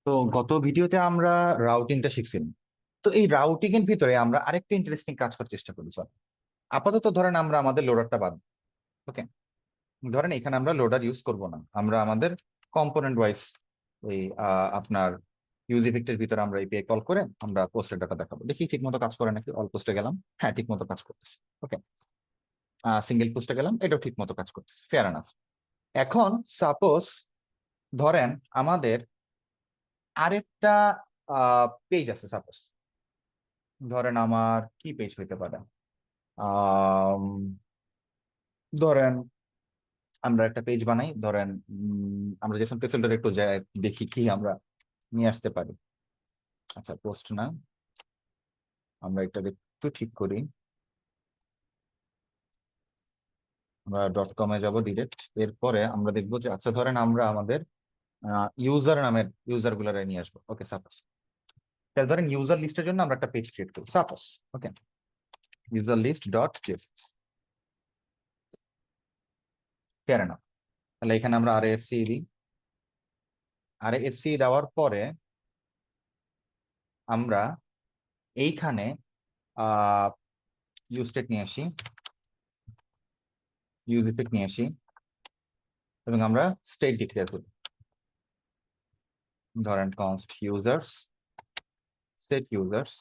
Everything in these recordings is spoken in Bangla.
তো গত ভিডিওতে আমরা রাউটিংটা শিখছিলাম। তো এই রাউটিং এর ভিতরে আমরা আরেকটা ইন্টারেস্টিং কাজ করার চেষ্টা করি। চল, আপাতত ধরেন আমরা আমাদের লোডারটা বাদ, ওকে, ধরেন এখানে আমরা লোডার ইউজ করব না, আমরা আমাদের কম্পোনেন্ট ওয়াইজ ওই আপনার ইউজ ইফেক্টের ভিতরে আমরা এপিআই কল করে আমরা পোস্টের ডাটা দেখাবো, দেখি ঠিক মতো কাজ করে নাকি। অল পোস্টে গেলাম, হ্যাঁ ঠিক মতো কাজ করতেছে, ওকে। সিঙ্গেল পোস্টে গেলাম, এটাও ঠিক মতো কাজ করতেছে, ফেয়ার এনাফ। এখন সাপোজ ধরেন আমাদের আরেকটা পেজ আছে, সাপোজ ধরেন আমার কি পেজ হইতে পারে, আম, ধরেন আমরা একটা পেজ বানাই, ধরেন আমরা জেসন প্লেসহোল্ডার একটু দেখি কি আমরা নিয়ে আসতে পারি। আচ্ছা, পোস্ট না, আমরা এটা একটু ঠিক করি। আমরা ডট কমে যাবো ডিরেক্ট, এরপরে আমরা দেখবো যে আচ্ছা ধরেন আমরা আমাদের ইউজার নামের ইউজার গুলারে নিয়ে আসবো, ওকে সাপোজ। তাহলে ধরেন ইউজার লিস্টের জন্য আমরা একটা পেজ ক্রিয়েট করি, suppose, okay, user list dot JSS, fair enough. তাহলে এখানে আমরা আরএফসি দিই, আরএফসি দেওয়ার পরে আমরা এইখানে ইউজ স্টেট নিয়ে আসি, ইউজ ইফেক্ট নিয়ে আসি, এবং আমরা স্টেট ডিক্লেয়ার করি। ধরেন const users set users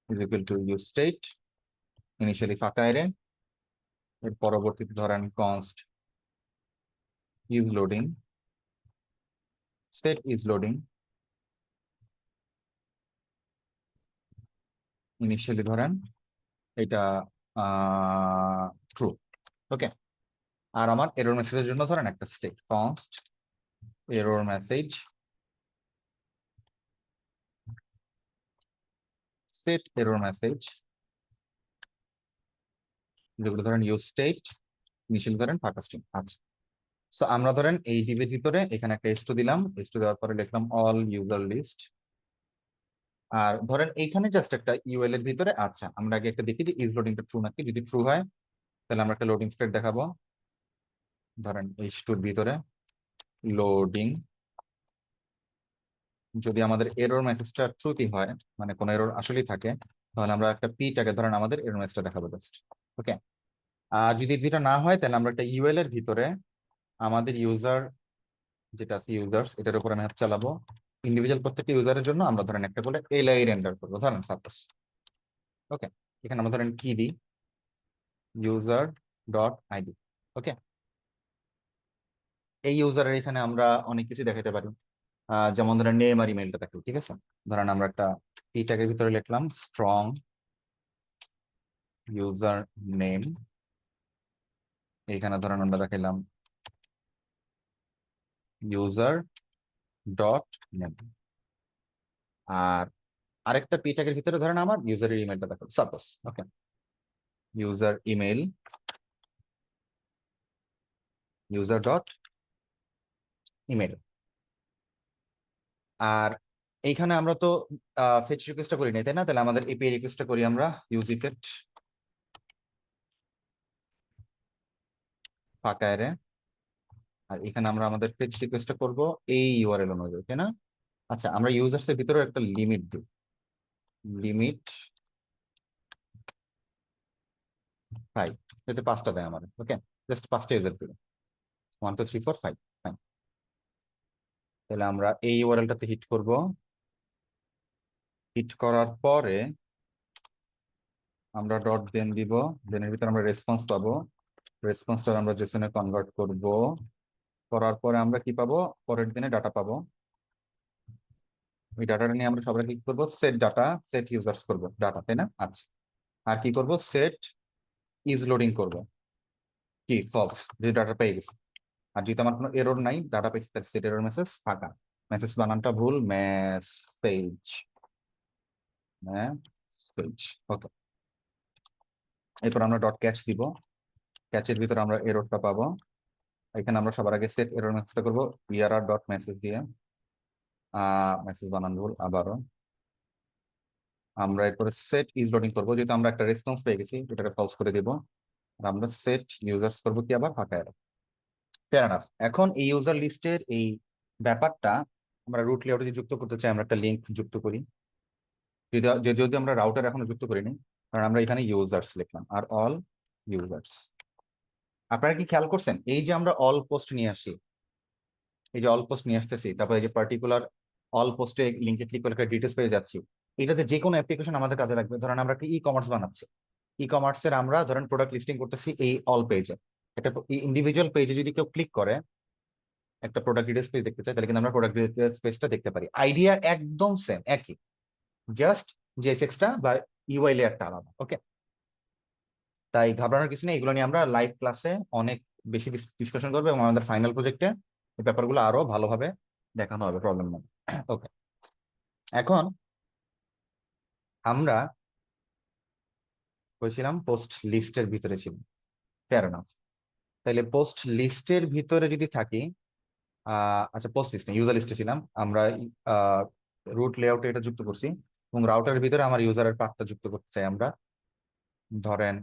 is equal to use state, initially ফাঁকা এরে, এর পরবর্তীতে ধরেন const is loading set is loading, initially ধরেন এটা ট্রু, ওকে। আর আমার এরর মেসেজের জন্য ধরেন একটা state const error message set error message, যেগুলো ধরেন ইউজ স্টেট, ইনিশিয়াল ধরেন ফাঁকা স্ট্রিং। আচ্ছা, সো আমরা ধরেন এই ডিবের ভিতরে এখানে একটা এস টু দিলাম, এস টু দেওয়ার পরে লিখলাম অল ইউজার লিস্ট। আর ধরেন এইখানে জাস্ট একটা ইউএল এর ভিতরে, আচ্ছা আমরা আগে একটা দেখি যে ইজ লোডিংটা ট্রু নাকি। যদি ট্রু হয় তাহলে আমরা একটা লোডিং স্টেট দেখাবো, ধরেন এইচ টুর ভিতরে লোডিং। যদি আমাদের এরর মেসেজটা ট্রুতি হয়, মানে কোনো এরর আসলেই থাকে, তাহলে আমরা একটা পি ট্যাগে ধরেন আমাদের এরর মেসেজটা দেখাবো জাস্ট, ওকে। আর যদি যেটা না হয় তাহলে আমরা একটা ইউএল এর ভিতরে আমাদের ইউজার যেটা আছে ইউজার্স, এটার উপর আমি হাত চালাবো। ইন্ডিভিজুয়াল প্রত্যেকটা ইউজারের জন্য আমরা ধরেন একটা করে এলআই রেন্ডার করবো, ধরেন সাপোজ, ওকে। এখানে আমরা ধরেন কি দিই, ইউজার ডট আইডি, ওকে। এই ইউজারের এখানে আমরা অনেক কিছু দেখাতে পারি, যেমন ধরেন নেম আর ইমেলটা দেখাবো, ঠিক আছে। ধরেন আমরা একটা এই ট্যাগের ভিতরে লিখলাম স্ট্রং ইউজার নেম, এইখানে ধরেন আমরা দেখাইলাম ইউজার ডট নেম। আর আরেকটা পি ট্যাগের ভিতরে ধরেন আমার ইউজারের ইমেলটা দেখাবো, suppose, okay, user email user dot email. আর এইখানে আমরা তো ফেচ রিকোয়েস্টটা করি নাই, তাই না? তাহলে আমাদের এপিআই রিকোয়েস্টটা করি আমরা, ইউজ ইফেক্ট ফাঁকা এরে। আর এখানে আমরা আমাদের ফেচ রিকোয়েস্টটা করব এই ইউআরএল অনুযায়ী, তাই না? আচ্ছা, আমরা ইউজার্স এর ভিতরে একটা লিমিট দিই, লিমিট 5, যাতে 5টা দেয় আমাদের, ওকে। জাস্ট 5টা ইউজার দিল, 1 2 3 4 5, ফাইন। তাহলে আমরা এই ইউআরএলটাতে হিট করব, হিট করার পরে আমরা ডট দেন দিব, দেনের ভিতরে আমরা রেসপন্স পাবো, রেসপন্সটা আমরা জেসনে কনভার্ট করব, করার পরে আমরা কি পাবো, পরের দিনে ডাটা পাবো। ওই ডাটাটা নিয়ে আমরা সবাই কি করবো, সেট ডাটা সেট ইউজার্স করবো ডাটা, তাই না? আচ্ছা, আর কি করব, সেট ইজ লোডিং করব, কি ফলস, যে ডাটা পেয়ে গেছে। আর যেহেতু আমার কোনো এরর নাই, ডাটা পেয়েছি, তার সেট এরর মেসেজ ফাঁকা, মেসেজ বানানটা ভুল, মেসেজ মেসেজ, ওকে। এরপর আমরা ডট ক্যাচ দিব, ক্যাচের ভিতরে আমরা এররটা পাবো। এখানে আমরা সবার আগে সেট এরর মেসেজটা করবো ইয়ার ডট মেসেজ দিয়ে, মেসেজ বানান ভুল আবারও। আমরা এরপরে সেট ইজ লোডিং করবো, যেহেতু আমরা একটা রেসপন্স পেয়ে গেছি, এটাকে ফলস করে দিব। আর আমরা সেট ইউজার্স করবো কি আবার ফাঁকা এরর, ফেয়ার এনাফ। এখন এই ইউজার লিস্টের এই ব্যাপারটা আমরা রুট লেআউটে যে যুক্ত করতে চাই, আমরা একটা লিঙ্ক যুক্ত করি। যদি আমরা রাউটার এখনো যুক্ত করিনি, কারণ আমরা এখানে ইউজার্স লিখলাম, আর অল ইউজার্স। আপনারা কি খেয়াল করছেন, এই যে আমরা অল পোস্ট নিয়ে আসি, এই যে অল পোস্ট নিয়ে আসতেছি, তারপরে এই যে পার্টিকুলার অল পোস্টে লিঙ্কে ক্লিক করে একটা ডিটেলস পেয়ে যাচ্ছি, এটাতে যে কোনো অ্যাপ্লিকেশন আমাদের কাজে লাগবে। ধরেন আমরা একটা ই কমার্স বানাচ্ছি, ই কমার্সের আমরা ধরেন প্রোডাক্ট লিস্টিং করতেছি এই অল পেজে। একটা ইন্ডিভিজুয়াল পেজে যদি কেউ ক্লিক করে একটা প্রোডাক্ট ডিটেলস পেজ দেখতে চাই, তাহলে কিন্তু আমরা প্রোডাক্ট ডিটেলস পেজটা দেখতে পারি। আইডিয়া একদম সেম, একই, জাস্ট জেএসএক্সটা বা ইউআই লেয়ারটা আলাদা। ওকে, তাই ঘাবড়ানোর কিছু নেই, এগুলো নিয়ে আমরা লাইভ ক্লাসে অনেক বেশি ডিসকাশন করবো, এবং আমাদের ফাইনাল প্রজেক্টে এই ব্যাপারগুলো আরো ভালোভাবে দেখানো হবে, প্রবলেম নেই। ওকে, এখন আমরা বলছিলাম পোস্ট লিস্টের ভিতরে ছিল, ফেয়ার এনাফ। তাহলে পোস্ট লিস্টের ভিতরে যদি থাকি, আচ্ছা পোস্ট লিস্ট ইউজার লিস্টে ছিলাম আমরা, রুট লেআউটে এটা যুক্ত করছি, এবং রাউটারের ভিতরে আমার ইউজারের পাথটা যুক্ত করতে চাই আমরা। ধরেন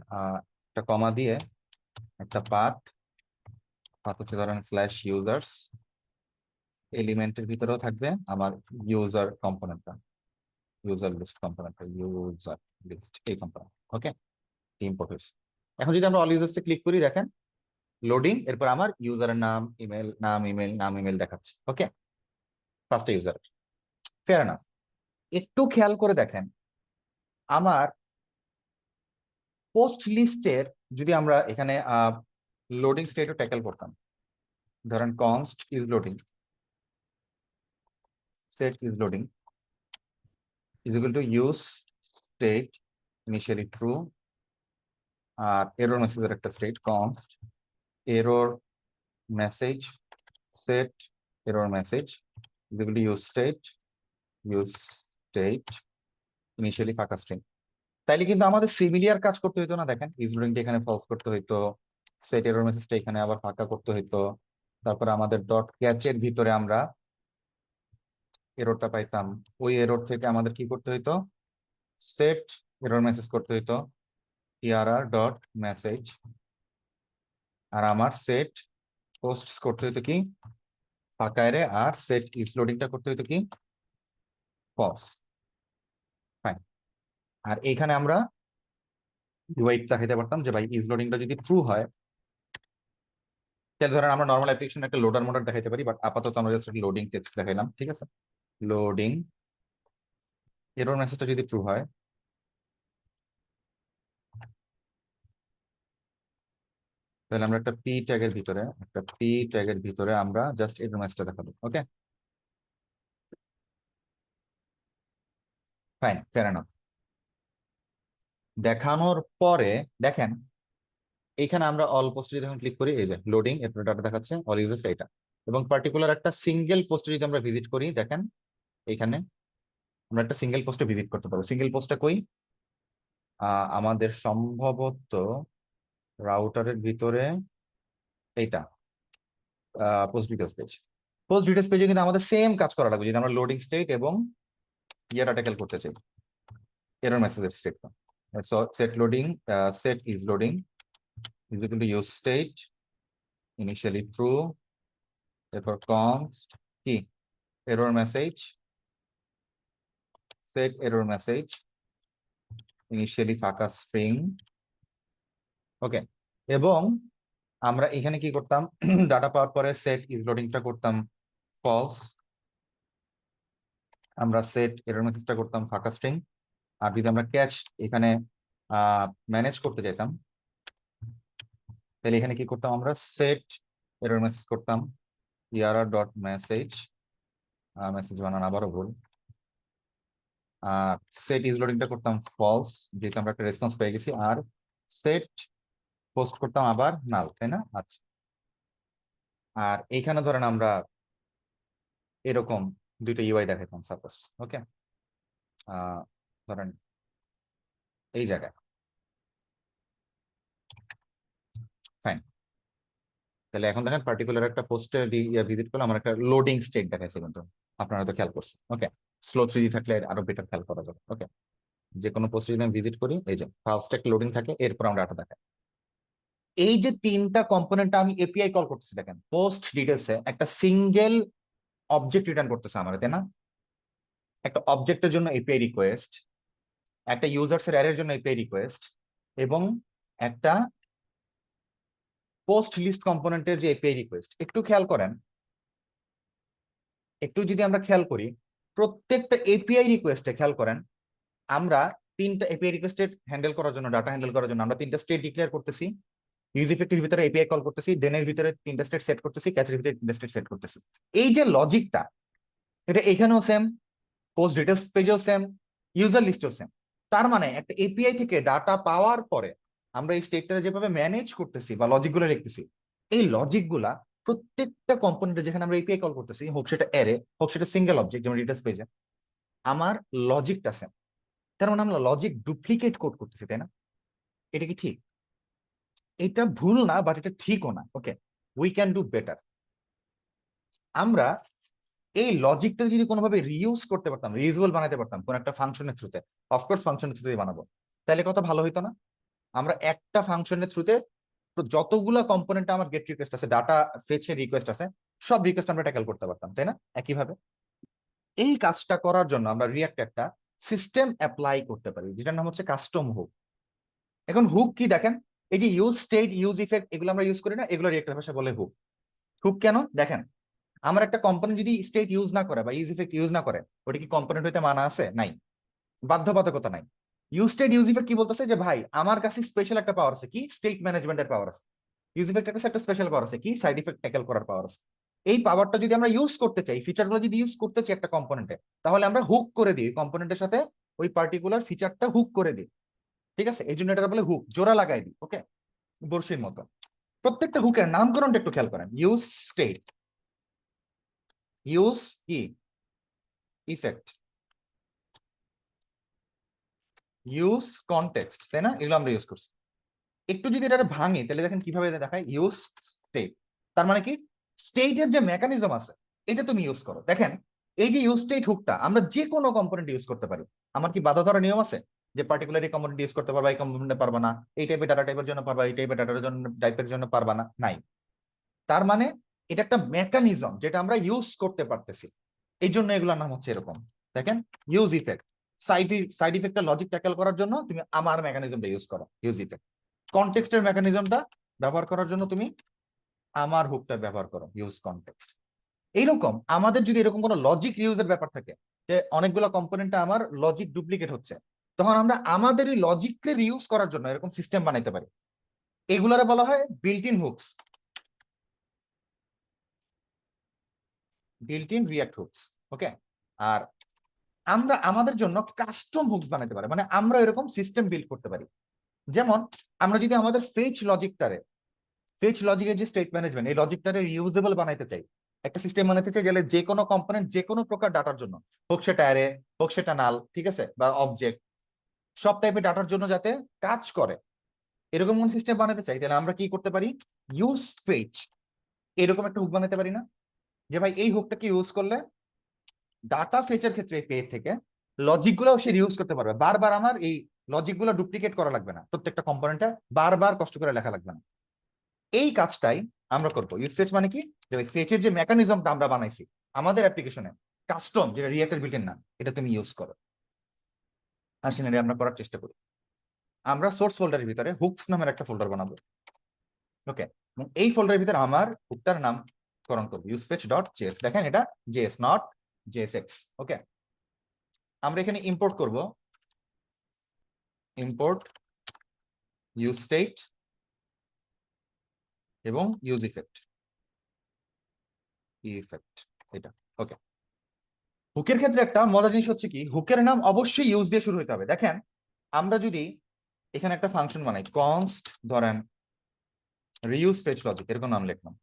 একটা কমা দিয়ে একটা পাথ হচ্ছে ধরেন স্ল্যাশ ইউজার্স, এলিমেন্টের ভিতরেও থাকবে আমার ইউজার কম্পোনেন্টটা, ইউজার লিস্ট কম্পোনেন্টটা, ইউজার লিস্ট এই কম্পোনেন্ট। ওকে, ইম্পোর্ট হয়েছে। এখন যদি আমরা অল ইউজার্সে ক্লিক করি, দেখেন লোডিং, এরপর আমার ইউজারের নাম, ইমেল, নাম ইমেল, নাম ইমেল দেখাচ্ছে। ওকে, ফার্স্ট ইউজার, ফেয়ার এনাফ। একটু খেয়াল করে দেখেন, আমার পোস্ট লিস্টের যদি আমরা এখানে লোডিং স্টেটও ট্যাকেল করতাম, ধরেন const is loading, set is loading is equal to use state initially true, আর এরর মেসেজের একটা state const error message set error message is equal to use state initially ফাঁকা string। তাইলে কিন্তু আমাদের সিমিলিয়ার কাজ করতে হইতো না, দেখেন ইজ লোডিংটা এখানে ফলস করতে হইতো, সেট এরর মেসেজটা এখানে আবার ফাঁকা করতে হইতো, তারপরে আমাদের ডট ক্যাচের ভিতরে আমরা এররটা পাইতাম, ওই এরর থেকে আমাদের কি করতে হইতো, সেট এরর মেসেজ করতে হইতো err ডট মেসেজ, আর আমার সেট পোস্ট করতে হইতো কি ফাঁকা এরে, আর সেট ইজ লোডিংটা করতে হইতো কি ফলস। ফাইন, আর এইখানে আমরা ওয়েট দেখাইতে পারতাম যে ভাই ইজ লোডিংটা যদি ট্রু হয়, তাহলে ধরেন আমরা নর্মাল অ্যাপ্লিকেশন একটা লোডার মোডার দেখাইতে পারি, বাট আপাতত আমরা জাস্ট লোডিং টেক্সট দেখাইলাম। ঠিক আছে, লোডিং এরর মেসেজটা যদি ট্রু হয়, তাহলে আমরা একটা পি ট্যাগের ভিতরে আমরা জাস্ট এরর মেসেজটা দেখাবো। ওকে, ফাইন, ফেয়ার এনাফ। দেখানোর পরে দেখেন এইখানে আমরা অল পোস্টে যদি এখন ক্লিক করি, এই যে লোডিং এরপর ডাটা দেখাচ্ছে অল ইউজার্স এটা, এবং পার্টিকুলার একটা সিঙ্গেল পোস্টে যদি আমরা ভিজিট করি, দেখেন এখানে আমরা একটা সিঙ্গেল পোস্টে ভিজিট করতে পারবো। সিঙ্গেল পোস্টটা কই, আমাদের সম্ভবত রাউটারের ভিতরে এইটা post details page. Post details পেজে কিন্তু আমাদের সেম কাজ করা লাগবে যদি আমরা লোডিং স্টেট এবং ইয়েটা ট্যাকেল করতে চাই, এরর মেসেজের স্টেটটা। So set loading, set is loading is equal to use state initially true, এরপর const কি error message, set error message initially ফাঁকা string। ওকে, এবং আমরা এখানে কি করতাম, ডাটা পাওয়ার পরে সেট ইজ লোডিংটা করতাম ফলস, আমরা সেট এরর মেসেজটা করতাম ফাঁকা স্ট্রিং। আর যদি আমরা ক্যাচ এখানে ম্যানেজ করতে চাইতাম, তাহলে এখানে কি করতাম, আমরা সেট এরর মেসেজ করতাম err ডট মেসেজ, মেসেজ বানান আবারও ভুল, আর সেট ইজ লোডিংটা করতাম ফলস যেহেতু আমরা একটা রেসপন্স পেয়ে গেছি, আর সেট পোস্ট করতাম আবার নাল, তাই না? আচ্ছা, আর এইখানে ধরেন আমরা এরকম দুইটা ইউআই দেখাইতাম সাপোজ। ওকে, ধরেন এই জায়গায়, ফাইন। তাহলে এখন দেখেন পার্টিকুলার একটা পোস্টে ভিজিট করলে আমার একটা লোডিং স্টেট দেখাইছে, কিন্তু আপনারা তো খেয়াল করছেন। ওকে, স্লো 3D থাকলে আরো বেটার খেয়াল করা যাবে। ওকে, যে কোনো পোস্টে যদি আমি ভিজিট করি, এই যে ফার্স্ট একটা লোডিং থাকে, এরপর আমরা ডাটা দেখাই। এই যে তিনটা কম্পোনেন্ট আমি এপিআই কল করতেছি, দেখেন পোস্ট ডিটেলসে একটা সিঙ্গেল অবজেক্ট রিটার্ন করতেছে আমার, তাই না? একটা অবজেক্টের জন্য এপিআই রিকোয়েস্ট, একটা ইউজার্স এর অ্যারের জন্য এপিআই রিকোয়েস্ট, এবং একটা পোস্ট লিস্ট কম্পোনেন্টের যে এপিআই রিকোয়েস্ট। একটু খেয়াল করেন, একটু যদি আমরা খেয়াল করি, প্রত্যেকটা এপিআই রিকোয়েস্টে খেয়াল করেন, আমরা তিনটা এপিআই রিকোয়েস্টের হ্যান্ডেল করার জন্য, ডাটা হ্যান্ডেল করার জন্য আমরা তিনটা স্টেট ডিক্লেয়ার করতেছি। ইউজ ইফেক্টের ভিতরে এপিআই কল করতেছি, দেনের ভিতরে তিনটা স্টেট সেট করতেছি, ক্যাচের ভিতরে তিনটা স্টেট সেট করতেছি। এই যে লজিকটা, এটা এখানেও সেম, পোস্ট ডিটেলস পেজেও সেম, ইউজার লিস্টেও সেম। তার মানে একটা এপিআই থেকে ডাটা পাওয়ার পরে আমরা এই স্টেটটা যেভাবে ম্যানেজ করতেছি বা লজিকগুলো লিখতেছি, এই লজিকগুলা প্রত্যেকটা কম্পোনেন্টে যেখানে আমরা এপিআই কল করতেছি, হোক সেটা অ্যারে, হোক সেটা সিঙ্গেল অবজেক্ট যেমন ডিটেলস পেজে, আমার লজিকটা সেম। তার মানে আমরা লজিক ডুপ্লিকেট কোড করতেছি, তাই না? এটা কি ঠিক? এটা ভুল না, বাট এটা ঠিকও না। ওকে, উই ক্যান ডু বেটার। আমরা এই লজিকটা যদি কোনোভাবে রিইউজ করতে পারতাম, রিউজেবল বানাতে পারতাম কোন একটা ফাংশনের থ্রুতে, অফকোর্স ফাংশনের থ্রুতেই বানাবো, তাহলে কত ভালো হইতো না? আমরা একটা ফাংশনের থ্রুতে যতগুলা কম্পোনেন্ট আমার গেট রিকোয়েস্ট আছে, ডাটা ফেচের রিকোয়েস্ট আছে, সব রিকোয়েস্ট আমরা ট্যাকেল করতে পারতাম, তাই না? একইভাবে এই কাজটা করার জন্য আমরা রিয়াক্ট একটা সিস্টেম অ্যাপ্লাই করতে পারি, যেটার নাম হচ্ছে কাস্টম হুক। এখন হুক কি দেখেন, এই যে ইউজ স্টেট, ইউজ ইফেক্ট, এগুলো আমরা ইউজ করি না, এগুলো রিয়াক্টের ভাষা বলে হুক। হুক কেন দেখেন, আমার একটা কম্পোনেন্ট যদি স্টেট ইউজ না করে বা ইউজ ইফেক্ট ইউজ না করে, ওটা কি কম্পোনেন্ট হইতে মানা আছে? নাই, বাধ্যবাধকতা নাই। ইউজ স্টেট ইউজ ইফেক্ট কি বলতেছে যে ভাই আমার কাছে স্পেশাল একটা পাওয়ার আছে, কি স্টেট ম্যানেজমেন্টের পাওয়ার আছে। ইউজ ইফেক্টের কাছে একটা স্পেশাল পাওয়ার আছে, কি সাইড ইফেক্ট ট্যাকেল করার পাওয়ার আছে। এই পাওয়ারটা যদি আমরা ইউজ করতে চাই, ফিচারগুলো যদি ইউজ করতে চাই একটা কম্পোনেন্টে, তাহলে আমরা হুক করে দিই কম্পোনেন্টের সাথে, ওই পার্টিকুলার ফিচারটা হুক করে দিই। ঠিক আছে, এই জন্য এটা বলে হুক, জোড়া লাগাই দিই। ওকে, বর্ষির মতো। প্রত্যেকটা হুকের নামকরণটা একটু খেয়াল করেন, ইউজ স্টেট, ইউজ কি ইফেক্ট, ইউজ কনটেক্সট, তাই না? এগুলো আমরা ইউজ করছি। একটু যদি এটা ভাঙে তাহলে দেখেন কিভাবে দেখায়, ইউজ স্টেট। তার মানে কি, স্টেটের যে মেকানিজম আছে এটা তুমি ইউজ করো। দেখেন এই যে ইউজ স্টেট হুকটা আমরা যে কোনো কম্পোনেন্ট ইউজ করতে পারি। আমার কি বাধা ধরা নিয়ম আছে যে পার্টিকুলার এই কম্পোনেন্ট ইউজ করতে পারবা, এই কম্পোনেন্টে পারবা না, এই টাইপের ডাটা টাইপের জন্য পারবা, এই টাইপের ডাটার জন্য টাইপের জন্য পারবা না? নাই। তার মানে এটা একটা মেকানিজম যেটা আমরা ইউজ করতে পারতেছি, এই জন্য এগুলোর নাম হচ্ছে এরকম। দেখেন, ইউজ ইফেক্ট, সাইড ইফেক্টের লজিক ট্যাকেল করার জন্য তুমি আমার মেকানিজমটা ইউজ করো, ইউজ ইফেক্ট। কনটেক্সটের মেকানিজমটা ব্যবহার করার জন্য তুমি আমার হুকটা ব্যবহার করো, ইউজ কনটেক্সট। এইরকম আমাদের যদি এরকম কোনো লজিক ইউজের ব্যাপার থাকে, যে অনেকগুলো কম্পোনেন্টে আমার লজিক ডুপ্লিকেট হচ্ছে, তখন আমরা আমাদের এই লজিককে রিউজ করার জন্য এরকম সিস্টেম বানাইতে পারি। এগুলারে বলা হয় built in hooks, built in React hooks. Okay, আর আমরা আমাদের জন্য কাস্টম হুকস বানাইতে পারি, মানে আমরা এরকম সিস্টেম বিল্ড করতে পারি। যেমন আমরা যদি আমাদের ফেচ লজিকের যে স্টেট ম্যানেজমেন্ট, এই লজিকটারে রিউজেবল বানাইতে চাই, একটা সিস্টেম বানাইতে চাই, গেলে যে কোনো কম্পোনেন্ট যে কোনো প্রকার ডাটার জন্য, হোক সেটা অ্যারে, হোক সেটা নাল, ঠিক আছে, বা অবজেক্ট, সব টাইপের ডাটার জন্য যাতে কাজ করে, এরকম কোন সিস্টেম বানাতে চাই, তাহলে আমরা কি করতে পারি, ইউজ ফেচ, এরকম একটা হুক বানাতে পারি না? যে ভাই এই হুকটাকে ইউজ করলে ডাটা ফেচের ক্ষেত্রে পেজ থেকে লজিক গুলো সে ইউজ করতে পারবে, বারবার আমার এই লজিক গুলো ডুপ্লিকেট করা লাগবে না, প্রত্যেকটা কম্পোনেন্টে বারবার কষ্ট করে লেখা লাগবে না। এই কাজটাই আমরা করবো। ইউজ ফেচ মানে কি, যে ফেচের যে মেকানিজমটা আমরা বানাইছি আমাদের অ্যাপ্লিকেশনে, কাস্টম, যেটা রিয়েক্টের বিল্ট ইন না, এটা তুমি ইউজ করো। আসেন এটা আমরা করার চেষ্টা করি। আমরা সোর্স ফোল্ডারের ভিতরে হুকস নামের একটা ফোল্ডার বানাবো। ওকে, এই ফোল্ডারের ভিতরে আমার হুকটার নামকরণ করবো ইউজফেচ ডট জেএস। দেখেন এটা জেএস, নট জেএসএক্স। ওকে, আমরা এখানে ইম্পোর্ট করব, ইম্পোর্ট ইউজ স্টেট এবং ইউজ ইফেক্ট, এটা। ওকে, হুকের ক্ষেত্রে একটা মজার জিনিস হচ্ছে কি, হুকের নাম অবশ্যই ইউজ দিয়ে শুরু হতে হবে। দেখেন আমরা যদি এখানে একটা ফাংশন বানাই, কনস্ট ধরেন রিউজ ফেচ লজিক, এরকম নাম লিখলাম।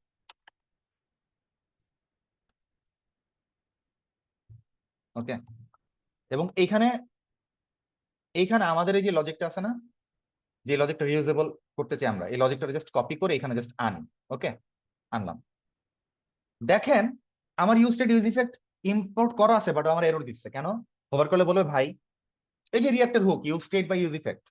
ওকে, এবং এইখানে এইখানে আমাদের এই যে লজিকটা আছে না, যে লজিকটা রিউজেবল করতে চাই আমরা, এই লজিকটা জাস্ট কপি করে এখানে জাস্ট আনি। ওকে, আনলাম। দেখেন আমার use state use effect import করা আছে, বাট আমার এরর দিচ্ছে কেন? হোভার করলে বলবে ভাই এই যে রিঅ্যাক্টের হুক ইউজ স্টেট বা ইউজ ইফেক্ট,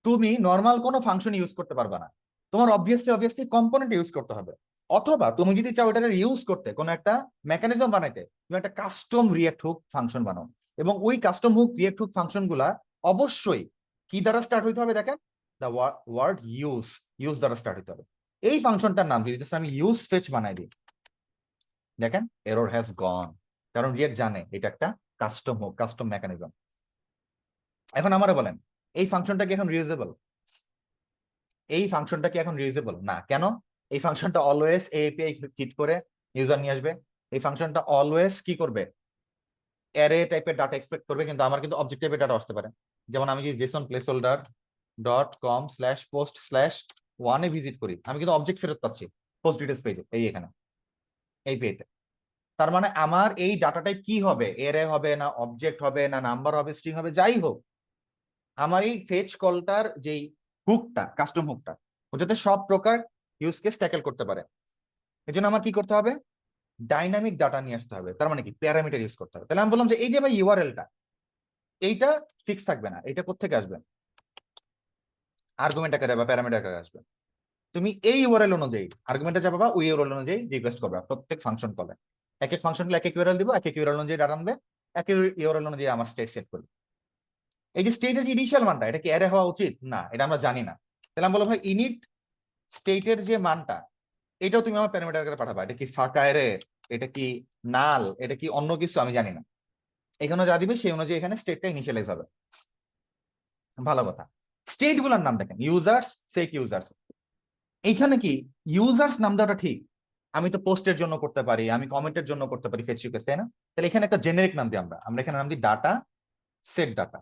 তুমি নর্মাল কোনো ফাংশন ইউজ করতে পারবে না, তোমার অবভিয়াসলি কম্পোনেন্ট ইউজ করতে হবে। অথবা তুমি যদি চাও এটাকে ইউজ করতে কোনো একটা মেকানিজম বানাইতে, তুমি একটা কাস্টম রিয়েক্ট হুক ফাংশন বানাও, এবং ওই custom hook react hook function গুলা অবশ্যই কি দ্বারা স্টার্ট হইতে হবে দেখেন, দ্য ওয়ার্ড ইউজ, ইউজ দ্বারা স্টার্ট হইতে হবে। এই ফাংশনটার নাম যদি আমি ইউজ ফেচ বানাই দিই, দেখেন এরর হ্যাজ গন, কারণ রিয়েক্ট জানে এটা একটা কাস্টম হুক, কাস্টম মেকানিজম। এখন আমারে বলেন এই ফাংশনটা কি এখন রিউজেবল? এই ফাংশনটা কি এখন রিউজেবল না? কেন? এই ফাংশনটা অলওয়েজ এপিআই হিট করে ইউজার নিয়ে আসবে। এই ফাংশনটা অলওয়েজ কি করবে, অ্যারে টাইপের ডাটা এক্সপেক্ট করবে, কিন্তু আমার কিন্তু অবজেক্ট টাইপের ডাটা আসতে পারে। যেমন আমি যদি Jason place holder .com/post/1 visit করি, আমি কিন্তু অবজেক্ট ফেরত পাচ্ছি পোস্ট ডিটেলস পেজে, এই এখানে এই পেজে। তার মানে আমার এই ডাটা টাইপ কি হবে, অ্যারে হবে না অবজেক্ট হবে না নাম্বার হবে স্ট্রিং হবে, যাই হোক, আমার এই ফেচ কলটার যেই হুকটা, কাস্টম হুকটা, ওটাতে সব প্রকার ইউজ কেস ট্যাকেল করতে পারে। এই জন্য আমার কি করতে হবে, ডাইনামিক ডাটা নিয়ে আসতে হবে, তার মানে কি প্যারামিটার ইউজ করতে হবে। তাহলে আমি বললাম যে এই যে ভাই ইউআরএলটা, এইটা ফিক্স থাকবে না, এটা কোত্থেকে আসবে, আর্গুমেন্ট আকারে বা প্যারামিটার আকারে আসবে। তুমি এই ইউআরএল অনুযায়ী আর্গুমেন্টে যাবা, ওই ইউআরএল অনুযায়ী রিকোয়েস্ট করবে প্রত্যেক ফাংশন কলে। এক এক ফাংশন এক এক ইউআরএল দিব, এক এক ইউআরএল অনুযায়ী ডাটা আনবে, এক এক ইউআরএল অনুযায়ী আমার স্টেট সেট করবে। এই যে স্টেটের যে ইনিশিয়াল মানটা, এটা কি অ্যারে হওয়া উচিত না, এটা আমরা জানি না। তাহলে আমি বলবো ভাই ইনিট স্টেটের যে মানটা, এটাও তুমি আমার প্যারামিটার আকারে পাঠাবা। এটা কি ফাঁকা অ্যারে, এটা কি নাল, এটা কি অন্য কিছু, আমি জানি না। এখানে যা দিবে সেই অনুযায়ী এখানে স্টেটটা ইনিশিয়ালাইজ হবে। ভালো কথা। স্টেট গুলার নাম দেখেন, ইউজার্স, সেক ইউজার্স। এইখানে কি ইউজার্স নাম দেওয়াটা ঠিক? আমি তো পোস্টের জন্য করতে পারি, আমি কমেন্টের জন্য করতে পারি ফেচ রিকোয়েস্ট, তাই না? তাহলে এখানে একটা জেনেরিক নাম দিই, আমরা আমরা এখানে নাম দিই ডাটা সেট ডাটা।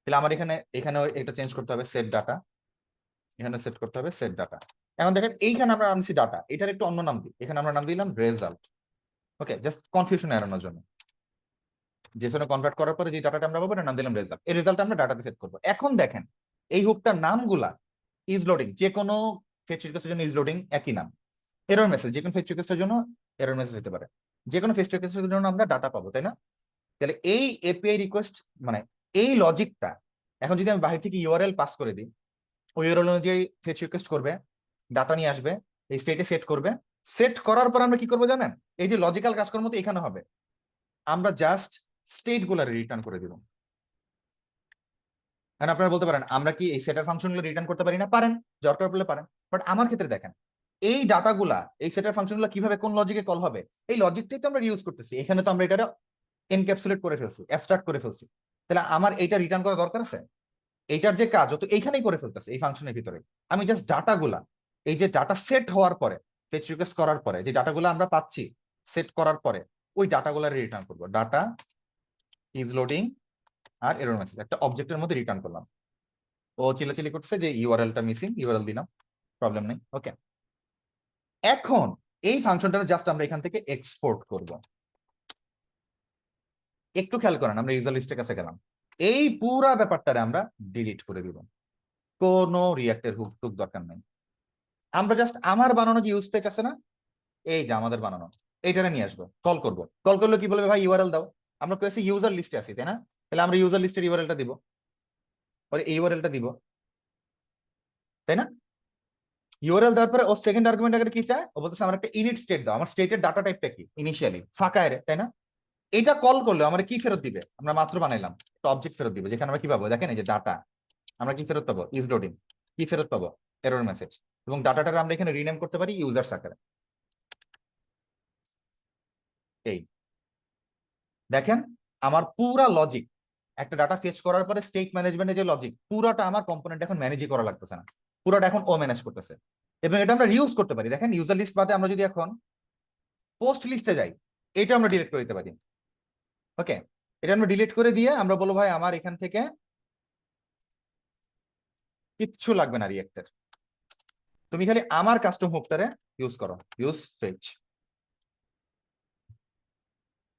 তাহলে আমার এখানে এখানে এটা চেঞ্জ করতে হবে সেট ডাটা, এখানে সেট করতে হবে সেট ডাটা। এখন দেখেন এইখানে আমরা নাম দিচ্ছি ডাটা, এটার একটু অন্য নাম দিই, এখানে আমরা নাম দিলাম রেজাল্ট। ওকে, জাস্ট কনফিউশন এড়ানোর জন্য। জেসনে কনভার্ট করার পরে যে ডাটাটা আমরা পাবো এটার নাম দিলাম রেজাল্ট। এই রেজাল্ট আমরা ডাটাতে সেট করবো। এখন দেখেন এই হুকটার নামগুলা, ইজ লোডিং, যে কোনো ফেচ রিকোয়েস্টের জন্য ইজ লোডিং একই নাম। এরর মেসেজ, যে কোনো ফেচ রিকোয়েস্টের জন্য এরর মেসেজ হতে পারে। যে কোনো ফেচ রিকোয়েস্টের জন্য আমরা ডাটা পাবো, তাই না? তাহলে এই এপিআই রিকোয়েস্ট মানে এই লজিকটা, এখন যদি আমি বাইরে থেকে ইউআরএল পাস করে দিই, ওই ইউআরএল অনুযায়ী ফেচ রিকোয়েস্ট করবে, ডাটা নিয়ে আসবে, এই স্টেটে সেট করবে। সেট করার পর আমরা কি করবো জানেন, এই যে লজিক্যাল কাজকর্ম তো এখানে হবে, আমরা জাস্ট স্টেট গুলা রিটার্ন করে দিব। কারণ আপনারা বলতে পারেন আমরা কি এই সেটার ফাংশনগুলো রিটার্ন করতে পারি না? পারেন, দরকার পড়লে পারেন। বাট আমার ক্ষেত্রে দেখেন এই ডাটাগুলা, এই সেটার ফাংশনগুলো কিভাবে কোন লজিকে কল হবে, এই লজিকটাই তো আমরা ইউজ করতেছি। এখানে তো আমরা এটা এনক্যাপসুলেট করে ফেলছি, অ্যাবস্ট্রাক্ট করে ফেলছি। তাহলে আমার এইটা রিটার্ন করা দরকার আছে? এইটার যে কাজ ও তো এইখানেই করে ফেলতেছে, এই ফাংশনের ভিতরে। আমি জাস্ট ডাটাগুলা, এই যে ডাটা সেট হওয়ার পরে, ফেচ রিকোয়েস্ট করার পরে যে ডাটাগুলো আমরা পাচ্ছি সেট করার পরে, ওই ডাটাগুলো রিটার্ন করবো। ডাটা ইজ লোডিং আর এরর মেসেজ একটা অবজেক্টের মধ্যে রিটার্ন করলাম। ও চিল্লাচিল্লি করতেছে যে ইউআরএলটা মিসিং, ইউআরএল দিলাম, প্রবলেম নেই। ওকে, এখন এই ফাংশনটা জাস্ট আমরা এখান থেকে এক্সপোর্ট করব। একটু খেয়াল করেন, আমরা ইউজার লিস্টের কাছে গেলাম, এই পুরা ব্যাপারটারে আমরা ডিলিট করে দিব। কোনো রিঅ্যাক্টের হুক টুক দরকার নাই। আমরা জাস্ট আমার বানানো যে ইউজ পেজ আছে না, এই যে আমাদের বানানো, এইটারে নিয়ে আসবো, কল করব। কল করলে কি বলবে, ভাই ইউআরএল দাও। আমরা কেছি ইউজার লিস্টে আছি, তাই না? তাহলে আমরা ইউজার লিস্টের ইউআরএলটা দিব, পরে এই ইউআরএলটা দিব, তাই না? ইউআরএল দেওয়ার পরে ও সেকেন্ড আর্গুমেন্ট আগে কি চায়, ও বলতেছে আমার একটা ইনিট স্টেট দাও। আমার স্টেটের ডাটা টাইপটা কি, ইনিশিয়ালি ফাঁকা এর, তাই না? এটা কল করলে আমরা কি ফেরত দিবে, আমরা মাত্র বানাইলাম একটা অবজেক্ট ফেরত দিবে, যেখানে আমরা কি পাবো দেখেন, এই যে ডাটা, আমরা কি ফেরত পাবো, ইজ লোডিং, কি ফেরত পাবো, এরর মেসেজ। এবং ডাটাটা আমরা এখানে রিনেম করতে পারি ইউজার্স আকারে। এই দেখেন আমার পুরা লজিক, একটা ডাটা ফেচ করার পরে স্টেট ম্যানেজমেন্টের যে লজিক, পুরাটা আমার কম্পোনেন্ট এখন ম্যানেজই করা লাগতেছে না, পুরাটা এখন ও ম্যানেজ করতেছে। এবং এটা আমরা রিউজ করতে পারি। দেখেন ইউজার লিস্ট বাদে আমরা যদি এখন পোস্ট লিস্টে যাই, এটা আমরা ডিলিট করে দিতে পারি। ওকে, এটা আমরা ডিলিট করে দিয়ে আমরা বলবো ভাই আমার এখান থেকে কিচ্ছু লাগবে না রিয়েক্টের, তুমি খালি আমার কাস্টম হুকটারে ইউজ করো, ইউজ ফেচ।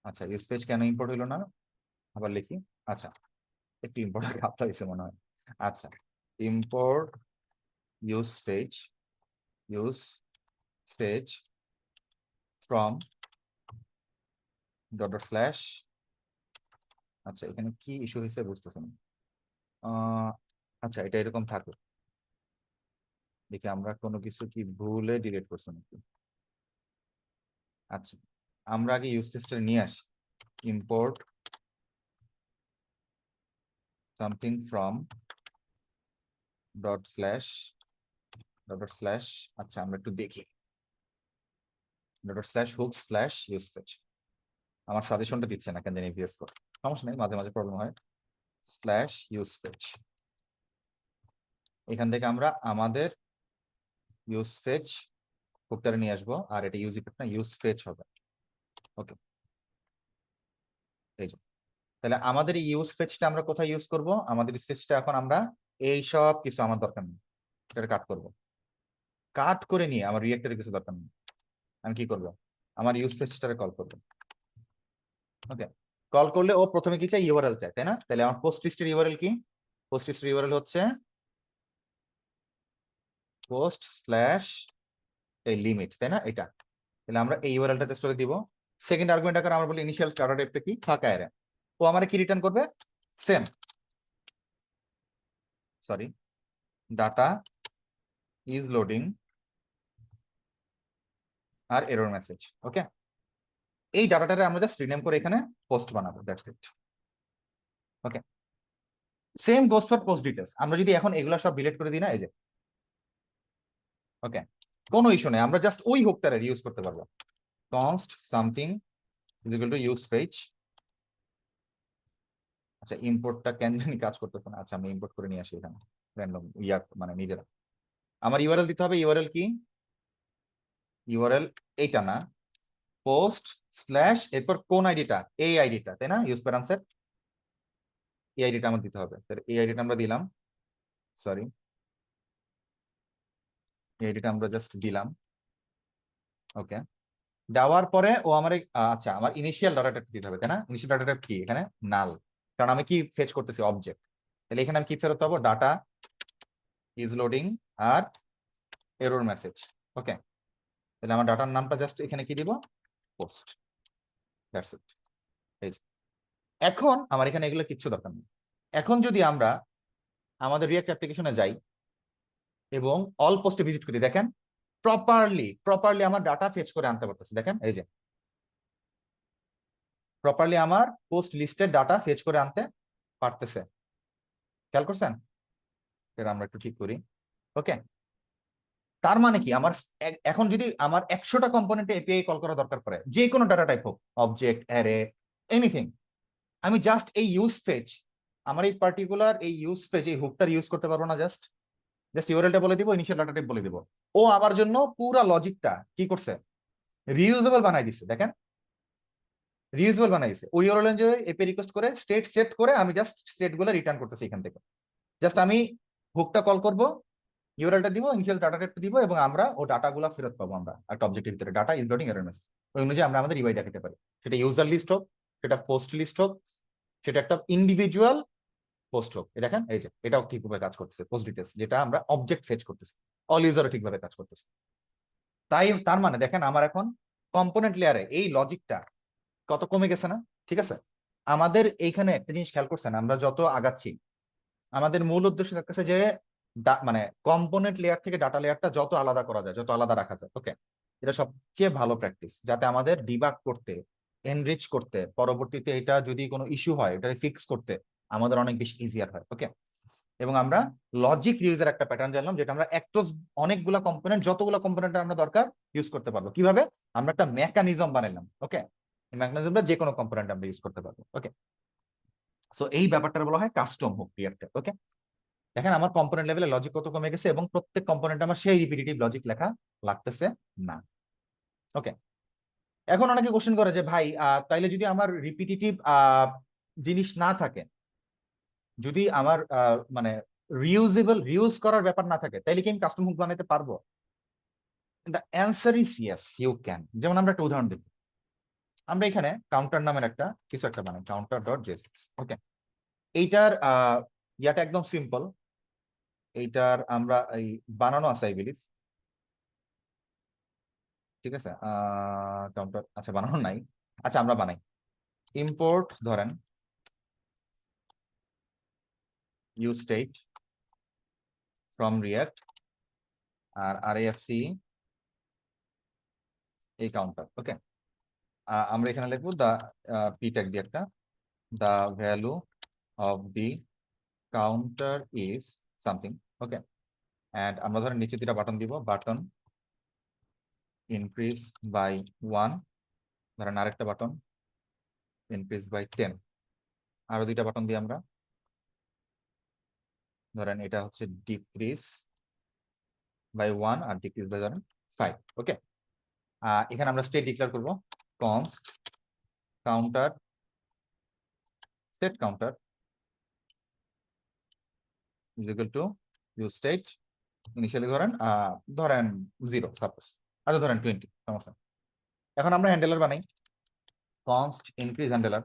আচ্ছা, ইউজ ফেচ কেন ইম্পোর্ট হইলো না, আবার লিখি। আচ্ছা, একটু ইম্পোর্ট কাপটা হয়েছে মনে হয়। আচ্ছা, import use fetch, use fetch from dot dot slash. আচ্ছা, এখানে কি ইস্যু হয়েছে বুঝতেছেন? আচ্ছা, এটা এরকম থাকুক। দেখি আমরা কোনো কিছু কি ভুলে ডিলিট করছি নাকি। আচ্ছা, আমরা আগে ইউজ কেসটা নিয়ে আসি। Import something from dot slash আচ্ছা আমরা একটু দেখি dot slash hook slash use fetch. আমার সাজেশনটা দিচ্ছে না কেন জানি ভিএস কোড, সমস্যা নেই, মাঝে মাঝে প্রবলেম হয়। স্ল্যাশ ইউজ ফেচ, এখান থেকে আমরা আমাদের ইউজ ফেচ হুকটারে নিয়ে আসবো, আর এটা ইউজ ইফেক্ট না, ইউজ ফেচ হবে। ওকে, এই যে তাহলে আমাদের এই ইউজ ফেচটা আমরা কোথায় ইউজ করব? আমাদের ফেচটা এখন আমরা এই সব কিছু আমার দরকার নেই, এটা কাট করব। কাট করে নিয়ে আমার রিয়েক্টরের কিছু দরকার নেই, আমি কি করব? আমার ইউজ ফেচটারে কল করব। ওকে, কল করলে ও প্রথমে কি চাই? ইউআরএল চায়, তাই না? তাহলে আমার পোস্ট লিস্টের ইউআরএল কি? পোস্ট লিস্টের ইউআরএল হচ্ছে পোস্ট স্ল্যাশ এই লিমিট, তাই না? এটা তাহলে আমরা এই ইউআরএলটা জাস্ট দিব। সেকেন্ড আর্গুমেন্ট আকারে আমরা বলি ইনিশিয়াল স্টার্টার টাইপটা কি? ফাঁকা অ্যারে। ও আমারে কি রিটার্ন করবে? Same, sorry, data is loading আর এরর মেসেজ। ওকে, এই ডাটাটারে আমরা জাস্ট রিনেম করে এখানে পোস্ট বানাবো, that's it. Okay, same goes for post details. আমরা যদি এখন এগুলা সব ডিলিট করে দিই না, এই যে, ওকে, কোনো ইস্যু নেই, আমরা জাস্ট ওই হুকটারে ইউজ করতে পারবো। const something is equal to use fetch। আচ্ছা, ইম্পোর্টটা কেন জানি কাজ করতেছে না। আচ্ছা, আমি ইম্পোর্ট করে নিয়ে আসি এখানে র্যান্ডম মানে নিজেরা। আমার ইউআরএল দিতে হবে, ইউআরএল কি? ইউআরএল এইটা না, পোস্ট স্ল্যাশ এরপর কোন আইডিটা? এই আইডিটা, তাই না? ইউজ প্যারান্সের এই আইডিটা আমার দিতে হবে। তাহলে এই আইডিটা আমরা দিলাম, সরি, এই আইডিটা আমরা জাস্ট দিলাম। ওকে, দেওয়ার পরে ও আমার আচ্ছা, আমার ইনিশিয়াল ডাটাটা দিতে হবে, তাই না? ইনিশিয়াল ডাটাটা কি এখানে? নাল, কারণ আমি কি ফেচ করতেছি? অবজেক্ট। তাহলে এখানে আমি কি ফেরত পাবো? ডাটা ইজ লোডিং আর এরর মেসেজ। ওকে, তাহলে আমার ডাটার নামটা জাস্ট এখানে কি দিব? Post, that's it. এই যে, এখন আমার এখানে এগুলো কিচ্ছু দরকার নেই। এখন যদি আমরা আমাদের রিয়েক্ট অ্যাপ্লিকেশনে যাই এবং অল পোস্টে ভিজিট করি, দেখেন প্রপারলি আমার ডাটা ফেচ করে আনতে পারতেছে। দেখেন এই যে, প্রপারলি আমার পোস্ট লিস্টের ডাটা ফেচ করে আনতে পারতেছে। খেয়াল করছেন? এটা আমরা একটু ঠিক করি। ওকে, তার মানে কি? আমার এখন যদি আমার 100টা কম্পোনেন্টে এপিআই কল করা দরকার পড়ে, যে কোনো ডাটা টাইপ হোক, অবজেক্ট, অ্যারে, এনিথিং, আমি জাস্ট এই ইউজ ফেচ, আমার এই পার্টিকুলার এই ইউজ ফেচ এই হুকটার ইউজ করতে পারবো না? জাস্ট ইউআরএলটা বলে দিব, ইনিশিয়াল ডাটা টাইপ বলে দিব। ও আমার জন্য পুরা লজিকটা কি করছে? রিইউজেবল বানাই দিচ্ছে। দেখেন, রিইউজেবল বানাই দিচ্ছে। ওই ইউআরএল অনুযায়ী এপিআই রিকোয়েস্ট করে স্টেট সেট করে আমি জাস্ট স্টেটগুলো রিটার্ন করতেছি এখান থেকে। জাস্ট আমি হুকটা কল করব, ইউআরএলটা দিব, ইনিশিয়াল ডাটা টাইপ দিব, এবং আমরা ও ডাটাগুলো ফেরত পাবো। আমরা একটা অবজেক্টের ভিতরে data is loading error message, ওই অনুযায়ী আমরা আমাদের ইউআই দেখাতে পারি। সেটা ইউজার লিস্ট হোক, সেটা পোস্ট লিস্ট হোক, সেটা একটা ইন্ডিভিজুয়াল পোস্ট হোক। দেখেন এই যে, এটাও ঠিকভাবে কাজ করতেছে। পোস্ট ডিটেলস যেটা আমরা অবজেক্ট ফেচ করতেছি, অল ইউজারও ঠিকভাবে কাজ করতেছে। তাই তার মানে দেখেন, আমার এখন কম্পোনেন্ট লেয়ারে এই লজিকটা কত কমে গেছে না? ঠিক আছে, আমাদের এইখানে একটা জিনিস খেয়াল করছেন, আমরা যত আগাচ্ছি আমাদের মূল উদ্দেশ্য থাকতেছে যে মানে কম্পোনেন্ট লেয়ার থেকে ডাটা লেয়ারটা যত আলাদা করা যায়, যত আলাদা রাখা যায়। ওকে, এটা সবচেয়ে ভালো প্র্যাকটিস, যাতে আমাদের ডিবাগ করতে, এনরিচ করতে, পরবর্তীতে এটা যদি কোনো ইস্যু হয় এটা ফিক্স করতে আমাদের অনেক বেশি ইজিয়ার হয়। ওকে, এবং আমরা লজিক ইউজের একটা প্যাটার্ন জানলাম, যেটা আমরা অ্যাক্রস অনেকগুলো কম্পোনেন্ট, যতগুলো কম্পোনেন্ট আমরা দরকার ইউজ করতে পারবো। কিভাবে? আমরা একটা মেকানিজম বানাইলাম। ওকে, এই মেকানিজমটা যে কোনো কম্পোনেন্ট আমরা ইউজ করতে পারবো। ওকে, সো এই ব্যাপারটা বলা হয় কাস্টম হুক রিঅ্যাক্টর। ওকে, দেখেন আমার কম্পোনেন্ট লেভেলে লজিক কত কমে গেছে, এবং প্রত্যেক কম্পোনেন্ট আমার সেই রিপিটিটিভ লজিক লেখা লাগতেছে না। ওকে, এখন অনেকে কোশ্চেন করে যে ভাই তাইলে যদি আমার রিপিটিটিভ জিনিস না থাকে, যদি আমার মানে রিউজ করার ব্যাপার না থাকে, তাইলে কি আমি কাস্টম হুক বানাতে পারবো? The answer is yes, you can. যেমন আমরা একটা উদাহরণ দেখি, আমরা এখানে কাউন্টার নামের একটা কিছু একটা বানাই, কাউন্টার ডট জেএসএক্স। ওকে, এইটার ইয়াটা একদম সিম্পল। এইটার আমরা এই বানানো আছে আই বিলিভ, ঠিক আছে। কাউন্টার, আচ্ছা বানানো নাই, আচ্ছা আমরা বানাই। ইম্পোর্ট ধরেন ইউজ স্টেট ফ্রম রিয়াক্ট আর RAFC এই কাউন্টার। ওকে, আমরা এখানে লিখবো দা পি ট্যাগ দিয়ে একটা, the value of the counter is something. Okay, and আমরা ধরেন নিচে দুটা বাটন দিব, বাটন ইনক্রিজ বাই 1, ধরেন আরেকটা বাটন ইনক্রিজ বাই 10, আরো দুইটা বাটন দিই আমরা, ধরেন এটা হচ্ছে ডিক্রিজ বাই 1 আর ডিক্রিজ বাই ধরেন 5। ওকে, এখানে আমরা স্টেট ডিক্লেয়ার করব, const counter set counter is equal to use state initially ধরেন 0 সাপোজ, আচ্ছা ধরেন 20, সমস্যা। এখন আমরা হ্যান্ডেলার বানাই, const increase handler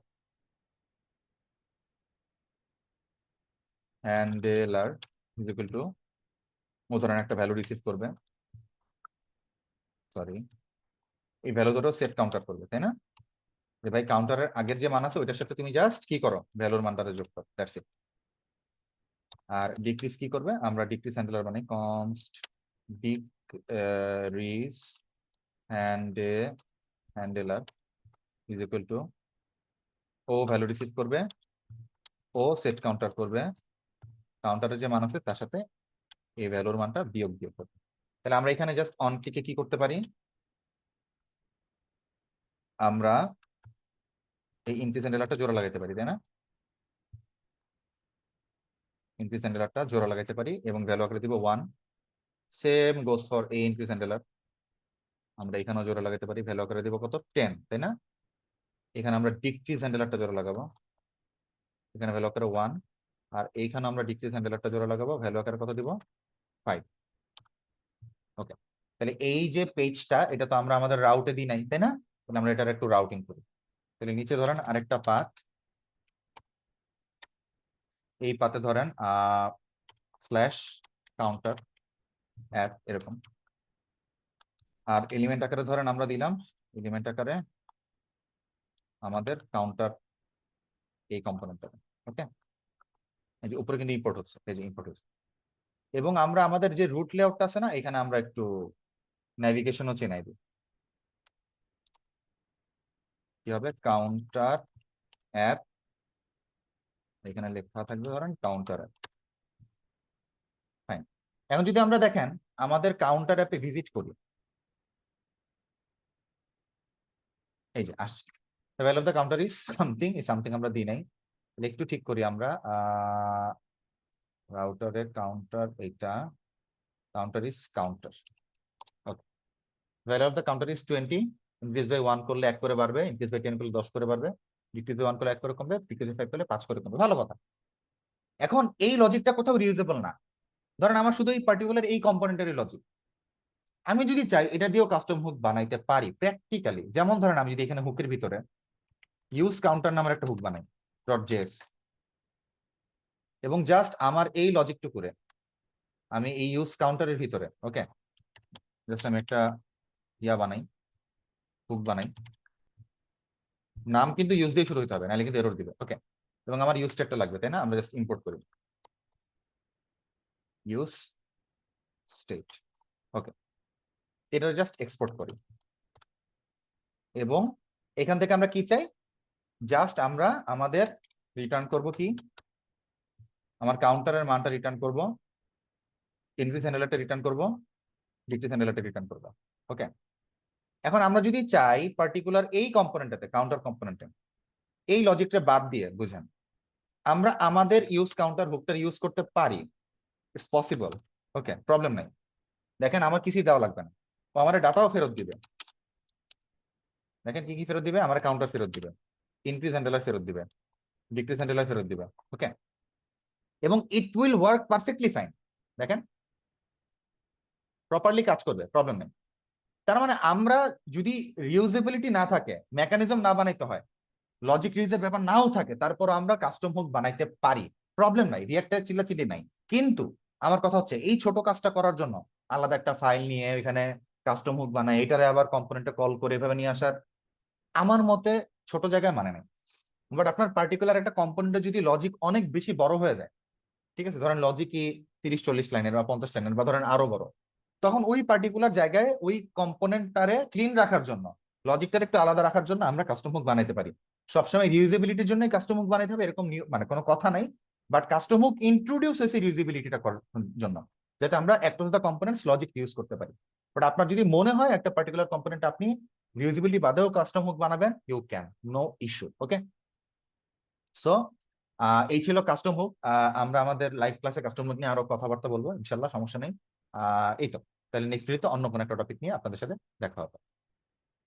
is equal to ও ধরেন একটা ভ্যালু রিসিভ করবে, সরি এই ভ্যালু ধরো সেট কাউন্টার করবে, তাই না? যে ভাই কাউন্টারের আগের যে মান আছে ওইটার সাথে তুমি জাস্ট কি করো, ভ্যালুর মানটারে যোগ করো, দ্যাটস ইট। আর ডিক্রিজ কি করবে, আমরা ডিক্রিজ হ্যান্ডলার বানাই, const decrease handler is equal to ও ভ্যালু রিসিভ করবে, ও সেট কাউন্টার করবে, কাউন্টারের যে মান আছে তার সাথে এই ভ্যালুর মানটা বিয়োগ করবে। তাহলে আমরা এখানে জাস্ট অন টিকে কি করতে পারি, আমরা এই ইনক্রিজ হ্যান্ডলারটা জোড়া লাগাইতে পারি, তাই না? ইনক্রিজ হ্যান্ডলারটা জোড়া লাগাইতে পারি এবং ভ্যালু আকারে দিব 1। সেম গোস ফর এই ইনক্রিজ হ্যান্ডলার, আমরা এখানেও জোড়া লাগাইতে পারি, ভ্যালু আকারে দিব কত, 10, তাই না? এখানে আমরা ডিক্রিজ হ্যান্ডলারটা জোড়া লাগাবো, এখানে ভ্যালু আকারে 1, আর এইখানে আমরা ডিক্রিজ হ্যান্ডলারটা জোড়া লাগাবো, ভ্যালু আকারে কত দিব, 5। ওকে, তাহলে এই যে পেজটা এটা তো আমরা আমাদের রাউটে দিই নাই, তাই না? তাহলে আমরা এটার একটু রাউটিং করি। তাহলে নিচে ধরেন আরেকটা পাথ, এই পাতে ধরেন স্ল্যাশ কাউন্টার অ্যাপ এরকম, আর এলিমেন্ট আকারে ধরেন আমরা দিলাম এলিমেন্ট আকারে আমাদের কাউন্টার এই কম্পোনেন্টটা। ওকে, এই যে উপরে কিন্তু ইম্পোর্ট হচ্ছে, এই যে ইম্পোর্ট হচ্ছে, এবং আমরা আমাদের যে রুট লেআউটটা আছে না, এখানে আমরা একটু নেভিগেশনও চেনাই দিই, কি হবে, কাউন্টার অ্যাপ, এখানে লেখা থাকবে ধরেন কাউন্টার অ্যাপ। ফাইন, এখন যদি আমরা দেখেন আমাদের কাউন্টার অ্যাপে ভিজিট করি, এই যে আসছে, the value of the counter is something, এই সামথিং আমরা দিই নাই, একটু ঠিক করি আমরা, রাউটারের কাউন্টার এইটা, counter is counter. Okay, value of the counter is 20, increase by 1 করলে 1 করে বাড়বে, ইনক্রিজ বাই 10 করলে 10 করে বাড়বে, ডিক্রিজ বাই 1 করলে 1 করে কমবে, ডিক্রিজ বাই 5 করলে 5 করে কমবে, ভালো কথা। এখন এই লজিকটা কোথাও রিউজেবল না, ধরেন আমার শুধু এই পার্টিকুলার এই কম্পোনেন্টেরই লজিক, আমি যদি চাই এটা দিয়েও কাস্টম হুক বানাইতে পারি প্র্যাকটিক্যালি। যেমন ধরেন আমি যদি এখানে হুকের ভিতরে ইউজ কাউন্টার নামের একটা হুক বানাই .js, এবং জাস্ট আমার এই লজিকটু করে আমি এই ইউজ কাউন্টারের ভিতরে, ওকে, জাস্ট আমি একটা ইয়া বানাই, হুক বানাই, নাম কিন্তু ইউজ দিয়ে শুরু হতে হবে, নাহলে কিন্তু এরর দিবে। ওকে, এবং আমার ইউজ ট্যাগটা লাগবে, তাই না? আমরা জাস্ট ইম্পোর্ট করি ইউজ স্টেট। ওকে, এটা জাস্ট এক্সপোর্ট করি, এবং এখান থেকে আমরা কি চাই, জাস্ট আমরা আমাদের রিটার্ন করব কি, আমার কাউন্টারের মানটা রিটার্ন করব, ইনক্রিজ হ্যান্ডলারটা রিটার্ন করব, ডিক্রিজ হ্যান্ডলারটা রিটার্ন করব। ওকে, এখন আমরা যদি চাই পার্টিকুলার এই কম্পোনেন্টটাতে, কাউন্টার কম্পোনেন্টে এই লজিকটা বাদ দিয়ে, বুঝেন, আমরা আমাদের ইউজ কাউন্টার হুকটা ইউজ করতে পারি, ইটস পসিবল। ওকে, প্রবলেম নাই। দেখেন আমার কিছুই দেওয়া লাগবে না, ও আমার ডাটাও ফেরত দিবে। দেখেন কি কি ফেরত দিবে, আমার কাউন্টার ফেরত দিবে, ইনক্রিজ হ্যান্ডলার ফেরত দিবে, ডিক্রিজ হ্যান্ডলার ফেরত দিবে। ওকে, এবং it will work perfectly fine, দেখেন প্রপারলি কাজ করবে, প্রবলেম নেই। তার মানে আমরা যদি রিউজেবিলিটি না থাকে, মেকানিজম না বানাইতে হয়, লজিক রিউজের ব্যাপার নাও থাকে, তারপর আমরা কাস্টম হুক বানাইতে পারি, প্রবলেম নাই, রিঅ্যাক্টের চিল্লাচিল্লি নাই। কিন্তু আমার কথা হচ্ছে এই ছোট কাজটা করার জন্য আলাদা একটা ফাইল নিয়ে এখানে কাস্টম হুক বানাই, এটারে আবার কম্পোনেন্টে কল করে এভাবে নিয়ে আসার আমার মতে ছোট জায়গায় মানে নেই। বাট আপনার পার্টিকুলার একটা কম্পোনেন্টে যদি লজিক অনেক বেশি বড় হয়ে যায়, ঠিক আছে, ধরেন লজিকই 30-40 লাইনের বা 50 লাইনের, বা ধরেন আরো বড়, তখন ওই পার্টিকুলার জায়গায় ওই কম্পোনেন্টটারে ক্লিন রাখার জন্য, লজিকটার একটু আলাদা রাখার জন্য আমরা কাস্টম হুক বানাইতে পারি। সবসময় রিউজেবিলিটির জন্যই কাস্টম হুক বানাইতে হবে এরকম মানে কোনো কথা নাই, বাট কাস্টম হুক ইন্ট্রোডিউস হয়েছে রিউজেবিলিটিটা করার জন্য, যাতে আমরা across the components logic use করতে পারি। বাট আপনার যদি মনে হয় একটা পার্টিকুলার কম্পোনেন্ট আপনি রিউজেবিলিটি বাদেও কাস্টম হুক বানাবেন, you can, no issue. Okay, so এই ছিল কাস্টম হুক। আমরা আমাদের লাইভ ক্লাসে কাস্টম হুক নিয়ে আরো কথাবার্তা বলবো ইনশাল্লাহ, সমস্যা নেই। এই তো, তাহলে নেক্সট ভিডিওতে অন্য কোনো একটা টপিক নিয়ে আপনাদের সাথে দেখা হবে।